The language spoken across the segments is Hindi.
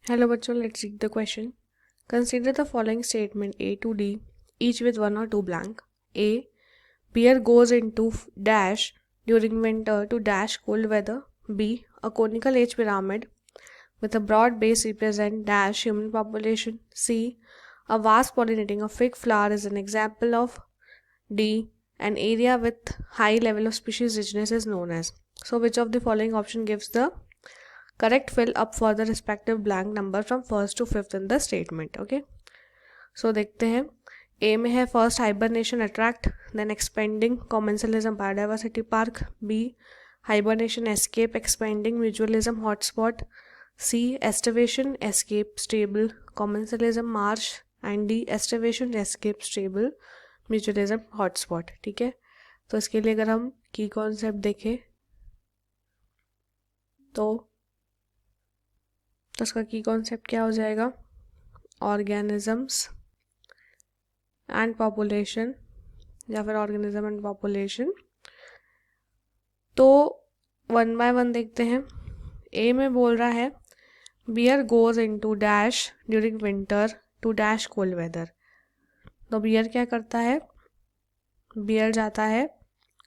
Hello bachcho, let's read the question. Consider the following statement A to D, each with one or two blank. A. Beer goes into dash during winter to dash cold weather. B. A conical age pyramid with a broad base represent dash human population. C. A vase pollinating a fig flower is an example of. D. An area with high level of species richness is known as. So which of the following option gives the correct fill up for the respective blank number from first to fifth in the statement. Okay, so देखते हैं. A में है first hibernation attract, then expanding commensalism biodiversity park. B hibernation escape expanding mutualism hotspot. C aestivation escape stable commensalism marsh. And D aestivation escape stable mutualism hotspot. ठीक है, तो इसके लिए अगर हम की कॉन्सेप्ट देखें तो उसका की कॉन्सेप्ट क्या हो जाएगा? ऑर्गेनिजम्स एंड पॉपुलेशन या फिर ऑर्गेनिज्म एंड पॉपुलेशन. तो वन बाय वन देखते हैं. ए में बोल रहा है bear goes into dash during winter to dash cold weather. तो बियर क्या करता है? बियर जाता है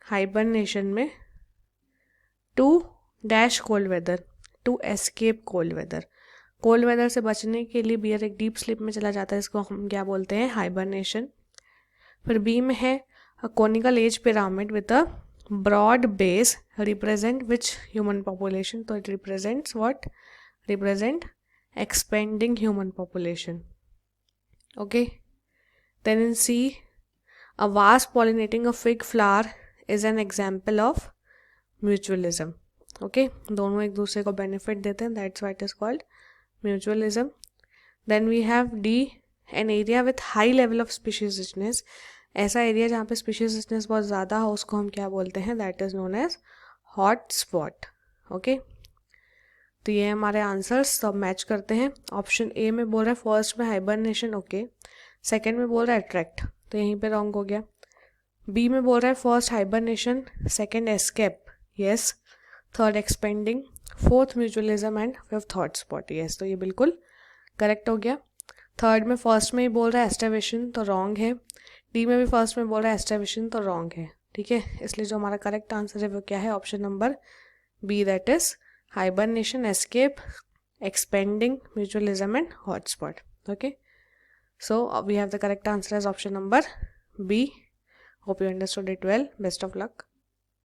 हाइबरनेशन में to dash cold weather, to escape cold weather. Cold weather से बचने के लिए बियर एक डीप स्लीप में चला जाता है, इसको हम क्या बोलते हैं? हाइबरनेशन. फिर बी में है a conical age pyramid with a broad base represent which human population. तो it represents what? Represent expanding human population. Okay, then in C a wasp pollinating a fig flower is an example of mutualism. Okay, दोनों एक दूसरे को बेनिफिट देते हैं, that's why it is called mutualism. Then we have D an area with high level of species richness. ऐसा एरिया जहाँ पे स्पीशीज रिचनेस बहुत ज़्यादा हो उसको हम क्या बोलते हैं? That is known as hot spot. Okay, तो ये हमारे आंसर्स सब मैच करते हैं. ऑप्शन ए में बोल रहा है फर्स्ट में हाइबरनेशन, ओके. सेकेंड में बोल रहा है अट्रैक्ट, तो यहीं पे रॉन्ग हो गया. बी में बोल रहा है first hibernation, second escape, yes. Third expanding, fourth mutualism and fifth hot spot, yes. तो ये बिल्कुल करेक्ट हो गया. थर्ड में फर्स्ट में ही बोल रहा है एस्टेविशन, तो रॉन्ग है. डी में भी फर्स्ट में बोल रहा है एस्टेविशन, तो रॉन्ग है. ठीक है, इसलिए जो हमारा करेक्ट आंसर है वो क्या है? Option number B, that is hibernation escape expanding mutualism and hot spot. Okay, so we have the correct answer as option number B. Hope you understood it well. Best of luck.